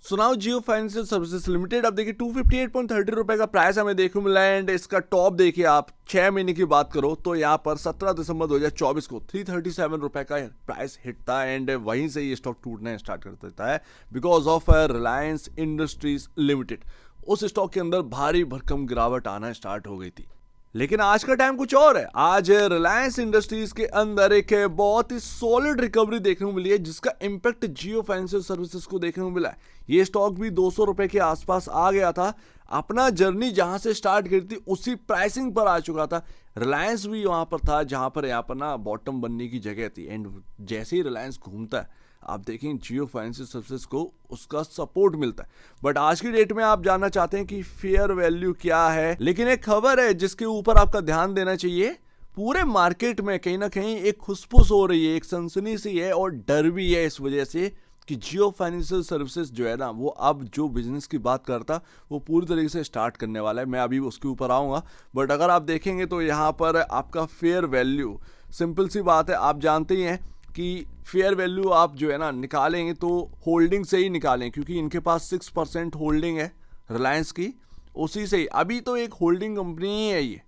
सुनाओ जियो financial services limited. अब देखिए 258.30 रुपए का प्राइस हमें देखने को मिला है एंड इसका टॉप देखिए आप 6 महीने की बात करो तो यहाँ पर 17 दिसंबर 2024 को 337 रुपए का प्राइस हिट था एंड वहीं से ये स्टॉक टूटना स्टार्ट कर देता है because of Reliance industries limited. उस स्टॉक के अंदर भारी भरकम गिरावट आना स्टार्ट हो गई थी। लेकिन आज का टाइम कुछ और है। आज रिलायंस इंडस्ट्रीज के अंदर एक बहुत ही सॉलिड रिकवरी देखने को मिली है जिसका इंपैक्ट जियो फाइनेंशियल सर्विसेज को देखने को मिला है। ये स्टॉक भी 200 रुपए के आसपास आ गया था, अपना जर्नी जहां से स्टार्ट करी थी उसी प्राइसिंग पर आ चुका था। रिलायंस भी वहां पर था जहां पर यहाँ पर ना बॉटम बनने की जगह थी एंड जैसे ही रिलायंस घूमता है आप देखें जियो फाइनेंशियल सर्विसेज को उसका सपोर्ट मिलता है। बट आज की डेट में आप जानना चाहते हैं कि फेयर वैल्यू क्या है, लेकिन एक खबर है जिसके ऊपर आपका ध्यान देना चाहिए। पूरे मार्केट में कहीं ना कहीं एक खुसफुस हो रही है, एक सनसनी सी है और डर भी है इस वजह से कि जियो फाइनेंशियल सर्विसेज जो है ना वो अब जो बिजनेस की बात करता वो पूरी तरीके से स्टार्ट करने वाला है। मैं अभी उसके ऊपर आऊँगा बट अगर आप देखेंगे तो यहाँ पर आपका फेयर वैल्यू सिंपल सी बात है, आप जानते ही हैं कि फेयर वैल्यू आप जो है ना निकालेंगे तो होल्डिंग से ही निकालें क्योंकि इनके पास 6% होल्डिंग है रिलायंस की, उसी से ही अभी तो एक होल्डिंग कंपनी ही है ये।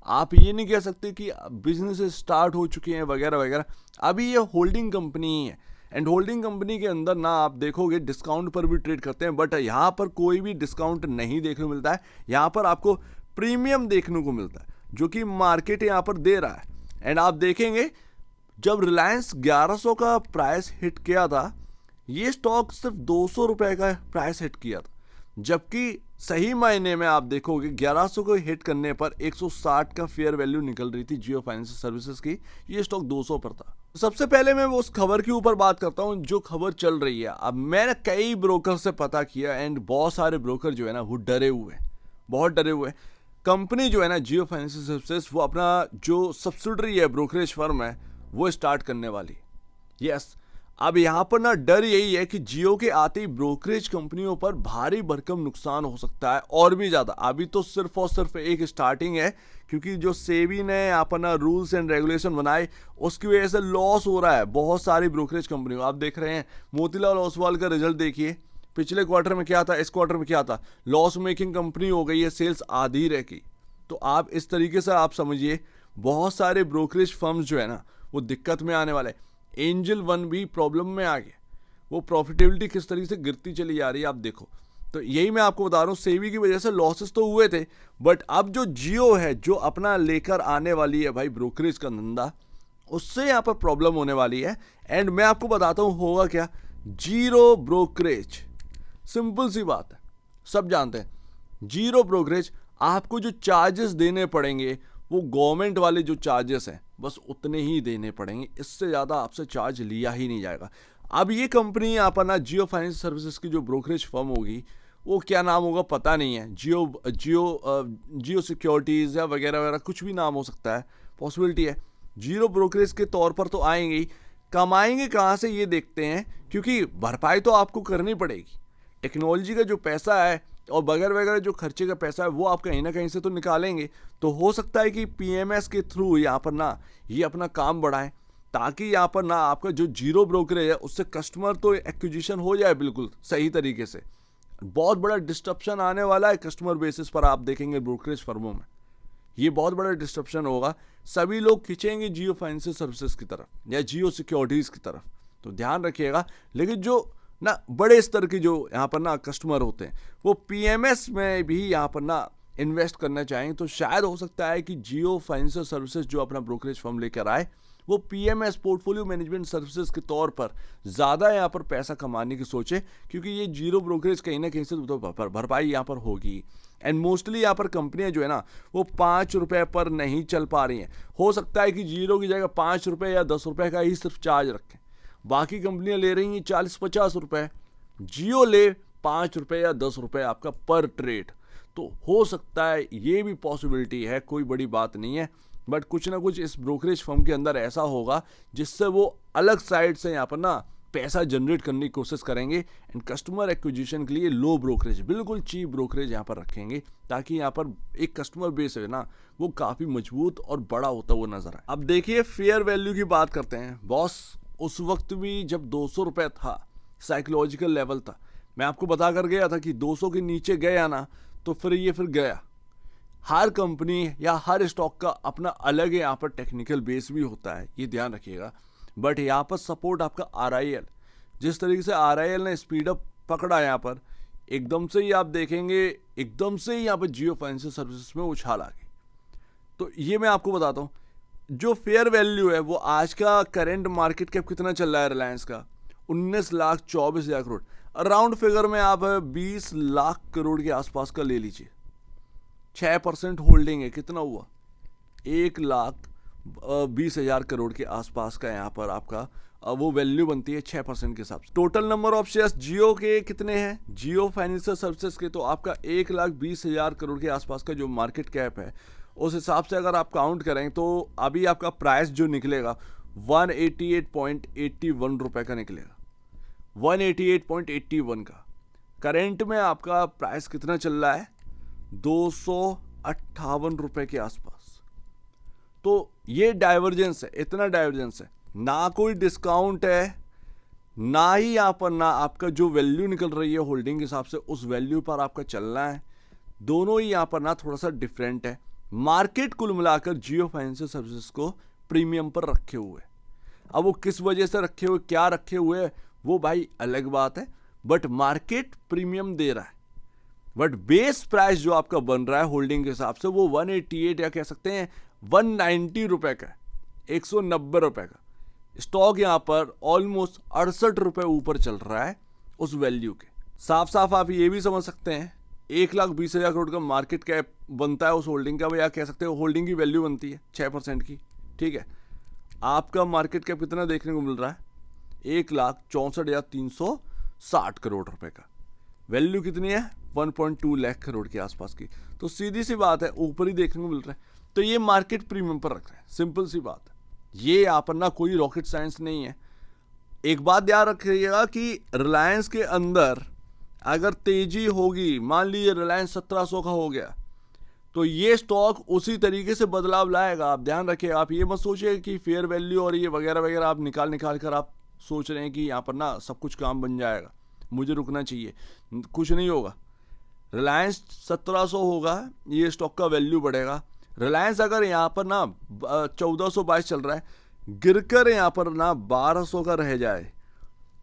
आप ये नहीं कह सकते कि बिजनेस स्टार्ट हो चुके हैं वगैरह वगैरह, अभी ये होल्डिंग कंपनी ही है। एंड होल्डिंग कंपनी के अंदर ना आप देखोगे डिस्काउंट पर भी ट्रेड करते हैं बट यहाँ पर कोई भी डिस्काउंट नहीं देखने को मिलता है। यहाँ पर आपको प्रीमियम देखने को मिलता है जो कि मार्केट यहाँ पर दे रहा है। एंड आप देखेंगे जब रिलायंस 1100 का प्राइस हिट किया था ये स्टॉक सिर्फ 200 रुपए का प्राइस हिट किया था, जबकि सही मायने में आप देखोगे 1100 को हिट करने पर 160 का फेयर वैल्यू निकल रही थी जियो फाइनेंशियल सर्विसेज की, ये स्टॉक 200 पर था। सबसे पहले मैं उस खबर के ऊपर बात करता हूं जो खबर चल रही है। अब मैंने कई ब्रोकर से पता किया एंड बहुत सारे ब्रोकर जो है ना वो डरे हुए हैं, बहुत डरे हुए हैं। कंपनी जो है ना जियो फाइनेंशियल सर्विसेज वो अपना जो सब्सिडरी है ब्रोकरेज फर्म है वो स्टार्ट करने वाली। यस, अब यहां पर ना डर यही है कि जियो के आते ही ब्रोकरेज कंपनियों पर भारी भरकम नुकसान हो सकता है और भी ज्यादा। अभी तो सिर्फ और सिर्फ एक स्टार्टिंग है क्योंकि जो सेबी ने यहाँ पर ना रूल्स एंड रेगुलेशन बनाए उसकी वजह से लॉस हो रहा है बहुत सारी ब्रोकरेज कंपनियों। आप देख रहे हैं मोतीलाल ओसवाल का रिजल्ट देखिए, पिछले क्वार्टर में क्या था, इस क्वार्टर में क्या था, लॉस मेकिंग कंपनी हो गई है, सेल्स आधी रह गई। तो आप इस तरीके से आप समझिए बहुत सारे ब्रोकरेज फर्म्स जो है ना वो दिक्कत में आने वाले। एंजल वन भी प्रॉब्लम में आ गया, वो प्रॉफिटेबिलिटी किस तरीके से गिरती चली जा रही है आप देखो। तो यही मैं आपको बता रहा हूँ सेबी की वजह से लॉसेस तो हुए थे बट अब जो जियो है जो अपना लेकर आने वाली है भाई ब्रोकरेज का धंधा, उससे यहाँ पर प्रॉब्लम होने वाली है। एंड मैं आपको बताता हूँ होगा क्या, जीरो ब्रोकरेज। सिंपल सी बात है, सब जानते हैं जीरो ब्रोकरेज। आपको जो चार्जेस देने पड़ेंगे वो गवर्नमेंट वाले जो चार्जेस हैं बस उतने ही देने पड़ेंगे, इससे ज़्यादा आपसे चार्ज लिया ही नहीं जाएगा। अब ये कंपनी यहाँ पर ना जियो फाइनेंशियल सर्विसेज की जो ब्रोकरेज फर्म होगी वो क्या नाम होगा पता नहीं है, जियो सिक्योरिटीज़ या वगैरह वगैरह कुछ भी नाम हो सकता है, पॉसिबिलिटी है। जीरो ब्रोकरेज के तौर पर तो आएंगे ही, कमाएंगे कहाँ से ये देखते हैं क्योंकि भरपाई तो आपको करनी पड़ेगी। टेक्नोलॉजी का जो पैसा है और वगैरह वगैरह जो खर्चे का पैसा है वो आप कहीं ना कहीं से तो निकालेंगे। तो हो सकता है कि पीएमएस के थ्रू यहाँ पर ना ये अपना काम बढ़ाएं ताकि यहाँ पर ना आपका जो जीरो ब्रोकरेज है उससे कस्टमर तो एक्विजिशन हो जाए बिल्कुल सही तरीके से। बहुत बड़ा डिस्ट्रप्शन आने वाला है कस्टमर बेसिस पर, आप देखेंगे ब्रोकरेज फर्मों में ये बहुत बड़ा डिस्ट्रप्शन होगा। सभी लोग खींचेंगे जियो फाइनेंशियल सर्विसेज की तरफ या जियो सिक्योरिटीज़ की तरफ, तो ध्यान रखिएगा। लेकिन जो ना बड़े स्तर के जो यहाँ पर ना कस्टमर होते हैं वो पीएमएस में भी यहाँ पर ना इन्वेस्ट करना चाहेंगे, तो शायद हो सकता है कि जियो फाइनेंशियल सर्विसेज जो अपना ब्रोकरेज फर्म लेकर आए वो पीएमएस पोर्टफोलियो मैनेजमेंट सर्विसेज के तौर पर ज़्यादा यहाँ पर पैसा कमाने की सोचे क्योंकि ये जीरो ब्रोकरेज कहीं ना कहीं से तो भरपाई यहाँ पर होगी। एंड मोस्टली यहाँ पर कंपनियाँ जो है ना वो 5 रुपये पर नहीं चल पा रही हैं। हो सकता है कि जीरो की जगह 5 रुपये या 10 रुपये का ही सिर्फ चार्ज रखें, बाकी कंपनियां ले रही हैं 40-50 रुपए, जियो ले 5 रुपए या 10 रुपए आपका पर ट्रेड। तो हो सकता है ये भी पॉसिबिलिटी है, कोई बड़ी बात नहीं है बट कुछ ना कुछ इस ब्रोकरेज फर्म के अंदर ऐसा होगा जिससे वो अलग साइड से यहाँ पर ना पैसा जनरेट करने की कोशिश करेंगे एंड कस्टमर एक्विजिशन के लिए लो ब्रोकरेज, बिल्कुल चीप ब्रोकरेज यहाँ पर रखेंगे ताकि यहाँ पर एक कस्टमर बेस है ना वो काफ़ी मजबूत और बड़ा होता हुआ नजर आए। अब देखिए फेयर वैल्यू की बात करते हैं बॉस। उस वक्त भी जब 200 रुपये था साइकोलॉजिकल लेवल था, मैं आपको बता कर गया था कि 200 के नीचे गया ना तो फिर गया। हर कंपनी या हर स्टॉक का अपना अलग यहाँ पर टेक्निकल बेस भी होता है, ये ध्यान रखिएगा। बट यहाँ पर सपोर्ट आपका RIL, जिस तरीके से RIL ने स्पीड अप पकड़ा यहाँ पर, एकदम से ही आप देखेंगे एकदम से ही यहाँ पर जियो फाइनेंशियल सर्विसेज में उछाल आ गई। तो ये मैं आपको बताता हूँ, जो फेयर वैल्यू है वो आज का करंट मार्केट कैप कितना चल रहा है रिलायंस का, 19,24,000 करोड़। अराउंड फिगर में आप 20 लाख करोड़ के आसपास का ले लीजिए। 6% होल्डिंग है, कितना हुआ, 1,20,000 करोड़ के आसपास का यहाँ पर आपका वो वैल्यू बनती है 6% के हिसाब से। टोटल नंबर ऑफ शेयर्स जियो के कितने हैं, जियो फाइनेंशियल सर्विसेज के, तो आपका 1,20,000 करोड़ के आसपास का जो मार्केट कैप है, उस हिसाब से अगर आप काउंट करें तो अभी आपका प्राइस जो निकलेगा 188.81 रुपए का निकलेगा, 188.81 का। करेंट में आपका प्राइस कितना चल रहा है, 258 रुपए के आसपास। तो ये डाइवर्जेंस है, इतना डाइवर्जेंस है, ना कोई डिस्काउंट है, ना ही यहाँ पर ना आपका जो वैल्यू निकल रही है होल्डिंग के हिसाब से उस वैल्यू पर आपका चलना है। दोनों ही यहाँ पर ना थोड़ा सा डिफरेंट है। मार्केट कुल मिलाकर जियो फाइनेंशियल सर्विसेज को प्रीमियम पर रखे हुए, अब वो किस वजह से रखे हुए, क्या रखे हुए, वो भाई अलग बात है, बट मार्केट प्रीमियम दे रहा है। बट बेस प्राइस जो आपका बन रहा है होल्डिंग के हिसाब से वो 188 या कह सकते हैं 190 रुपए का, 190 रुपए का स्टॉक यहाँ पर ऑलमोस्ट 68 रुपए ऊपर चल रहा है उस वैल्यू के। साफ साफ आप ये भी समझ सकते हैं 1,20,000 करोड़ का मार्केट कैप बनता है उस होल्डिंग का, या कह सकते हो होल्डिंग की वैल्यू बनती है 6% की, ठीक है। आपका मार्केट कैप कितना देखने को मिल रहा है, 1,64,360 करोड़ रुपए का। वैल्यू कितनी है, 1.2 लाख करोड़ के आसपास की। तो सीधी सी बात है, ऊपर ही देखने को मिल रहा है। तो ये मार्केट प्रीमियम पर रख रहे हैं, सिंपल सी बात है। ये यहाँ पर ना कोई रॉकेट साइंस नहीं है। एक बात याद रखिएगा कि रिलायंस के अंदर अगर तेजी होगी, मान लीजिए रिलायंस 1700 का हो गया, तो ये स्टॉक उसी तरीके से बदलाव लाएगा। आप ध्यान रखिएगा, आप ये मत सोचिए कि फेयर वैल्यू और ये वगैरह वगैरह आप निकाल कर आप सोच रहे हैं कि यहाँ पर ना सब कुछ काम बन जाएगा, मुझे रुकना चाहिए, कुछ नहीं होगा। रिलायंस 1700 होगा, ये स्टॉक का वैल्यू बढ़ेगा। रिलायंस अगर यहाँ पर ना 1422 चल रहा है, गिरकर यहाँ पर ना 1200 का रह जाए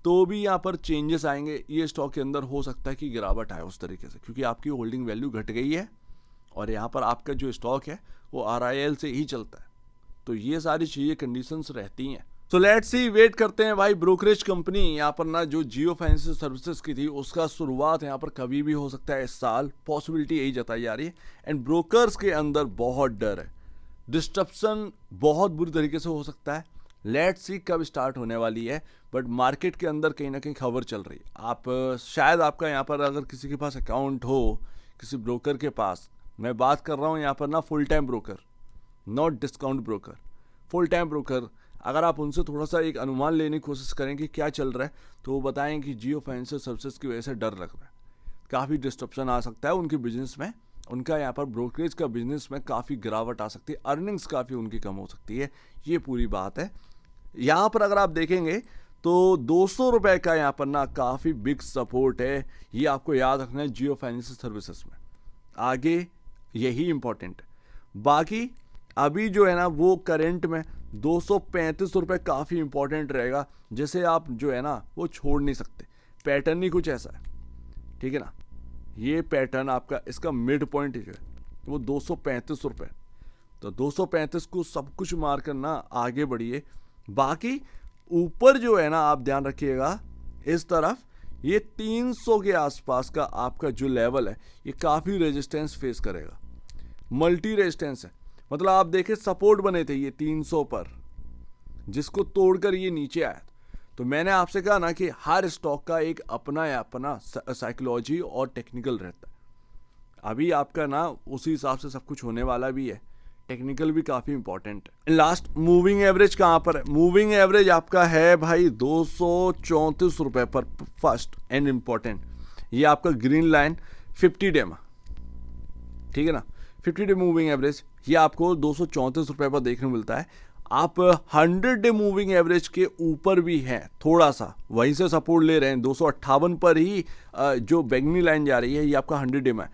तो भी यहाँ पर चेंजेस आएंगे। ये स्टॉक के अंदर हो सकता है कि गिरावट आए उस तरीके से, क्योंकि आपकी होल्डिंग वैल्यू घट गई है और यहाँ पर आपका जो स्टॉक है वो RIL से ही चलता है। तो ये सारी चीज़ें कंडीशंस रहती हैं। तो लेट्स सी, वेट करते हैं भाई। ब्रोकरेज कंपनी यहाँ पर ना जो जियो फाइनेंशियल सर्विसेज की थी उसका शुरुआत यहाँ पर कभी भी हो सकता है इस साल, पॉसिबिलिटी यही जताई जा रही है। एंड ब्रोकर्स के अंदर बहुत डर है, डिस्ट्रप्शन बहुत बुरी तरीके से हो सकता है। लेट्स सी कब स्टार्ट होने वाली है, बट मार्केट के अंदर कहीं ना कहीं खबर चल रही है। आप शायद आपका यहाँ पर अगर किसी के पास अकाउंट हो किसी ब्रोकर के पास, मैं बात कर रहा हूँ यहाँ पर ना full time broker, not discount broker, full time broker, अगर आप उनसे थोड़ा सा एक अनुमान लेने की कोशिश करें कि क्या चल रहा है, तो वो बताएं कि जियो फाइनेंशियल सर्विसेज की वजह से डर लग रहा है, काफ़ी डिस्ट्रप्शन आ सकता है उनके बिजनेस में, उनका यहाँ पर ब्रोकरेज का बिजनेस में काफ़ी गिरावट आ सकती है, अर्निंग्स काफ़ी उनकी कम हो सकती है। ये पूरी बात है। यहाँ पर अगर आप देखेंगे तो 200 रुपये का यहाँ पर ना काफ़ी बिग सपोर्ट है, ये आपको याद रखना है जियो फाइनेंशियल सर्विसेज में। आगे यही इंपॉर्टेंट है। बाकी अभी जो है ना वो करंट में 235 रुपये काफ़ी इंपॉर्टेंट रहेगा, जैसे आप जो है ना वो छोड़ नहीं सकते। पैटर्न ही कुछ ऐसा है, ठीक है ना, ये पैटर्न आपका इसका मिड पॉइंट है वो 235 रुपये। तो 235 को सब कुछ मार कर ना आगे बढ़िए। बाकी ऊपर जो है ना आप ध्यान रखिएगा, इस तरफ ये 300 के आसपास का आपका जो लेवल है ये काफ़ी रेजिस्टेंस फेस करेगा, मल्टी रेजिस्टेंस है। मतलब आप देखें सपोर्ट बने थे ये 300 पर, जिसको तोड़कर ये नीचे आया। तो मैंने आपसे कहा ना कि हर स्टॉक का एक अपना साइकोलॉजी और टेक्निकल रहता है। अभी आपका ना उसी हिसाब से सब कुछ होने वाला भी है, टेक्निकल भी काफ़ी इंपॉर्टेंट है। लास्ट मूविंग एवरेज कहाँ पर है, मूविंग एवरेज आपका है भाई 234 रुपये पर फर्स्ट एंड इम्पॉर्टेंट। ये आपका ग्रीन लाइन 50 डे में, ठीक है ना, 50 डे मूविंग एवरेज ये आपको 234 रुपये पर देखने को मिलता है। आप 100 डे मूविंग एवरेज के ऊपर भी हैं, थोड़ा सा वहीं से सपोर्ट ले रहे हैं 258 पर ही। जो बैंगनी लाइन जा रही है ये आपका 100 डे में,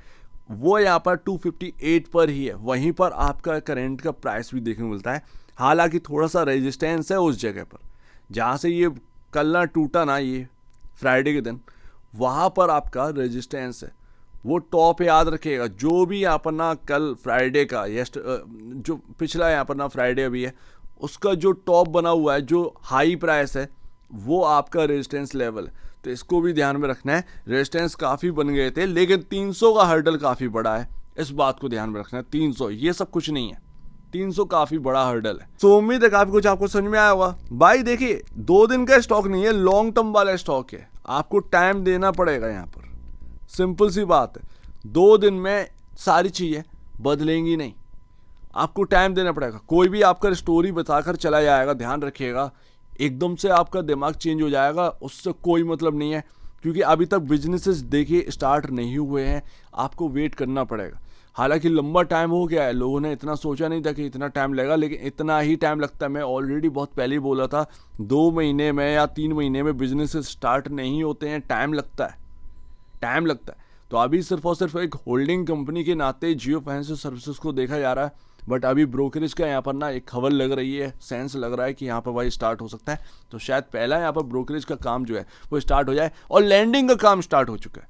वो यहाँ पर 258 पर ही है, वहीं पर आपका करंट का प्राइस भी देखने को मिलता है। हालांकि थोड़ा सा रेजिस्टेंस है उस जगह पर जहाँ से ये कल ना टूटा ना, ये फ्राइडे के दिन, वहाँ पर आपका रेजिस्टेंस है। वो टॉप याद रखिएगा, जो भी यहाँ पर ना कल फ्राइडे का जो पिछला यहाँ पर ना फ्राइडे अभी है, उसका जो टॉप बना हुआ है, जो हाई प्राइस है, वो आपका रेजिस्टेंस लेवल है। तो इसको भी ध्यान में रखना है। रेजिस्टेंस काफ़ी बन गए थे, लेकिन 300 का हर्डल काफ़ी बड़ा है, इस बात को ध्यान में रखना है। 300 ये सब कुछ नहीं है, 300 काफ़ी बड़ा हर्डल है। तो उम्मीद है काफ़ी कुछ आपको समझ में आया होगा। भाई देखिए 2 दिन का स्टॉक नहीं है, लॉन्ग टर्म वाला स्टॉक है, आपको टाइम देना पड़ेगा यहाँ पर, सिंपल सी बात है। 2 दिन में सारी चीज़ें बदलेंगी नहीं, आपको टाइम देना पड़ेगा। कोई भी आपका स्टोरी बताकर चला जाएगा, ध्यान रखिएगा, एकदम से आपका दिमाग चेंज हो जाएगा, उससे कोई मतलब नहीं है। क्योंकि अभी तक बिजनेसेस देखिए स्टार्ट नहीं हुए हैं, आपको वेट करना पड़ेगा। हालांकि लंबा टाइम हो गया है, लोगों ने इतना सोचा नहीं था कि इतना टाइम लगेगा, लेकिन इतना ही टाइम लगता है। मैं ऑलरेडी बहुत पहले ही बोला था, 2 महीने में या 3 महीने में बिजनेसेस स्टार्ट नहीं होते हैं, टाइम लगता है, टाइम लगता है। तो अभी सिर्फ और सिर्फ एक होल्डिंग कंपनी के नाते जियो फाइनेंशियल सर्विसेज को देखा जा रहा है, बट अभी ब्रोकरेज का यहाँ पर ना एक खबर लग रही है, सेंस लग रहा है कि यहाँ पर भाई स्टार्ट हो सकता है। तो शायद पहला यहाँ पर ब्रोकरेज का काम जो है वो स्टार्ट हो जाए, और लैंडिंग का काम स्टार्ट हो चुका है।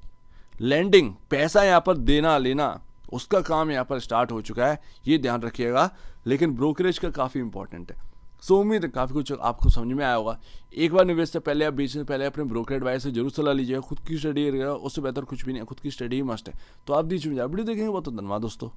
लैंडिंग, पैसा यहाँ पर देना लेना, उसका काम यहाँ पर स्टार्ट हो चुका है, ये ध्यान रखिएगा। लेकिन ब्रोकरेज का काफ़ी इंपॉर्टेंट है। सो उम्मीद है काफ़ी कुछ आपको समझ में आया होगा। एक बार निवेश से पहले या बेचने से पहले अपने ब्रोकर एडवाइस से जरूर सलाह लीजिएगा। खुद की स्टडी रहेगा, उससे बेहतर कुछ भी नहीं है, खुद की स्टडी ही मस्ट है। तो आप दीजिए वीडियो देखेंगे, बहुत धन्यवाद दोस्तों।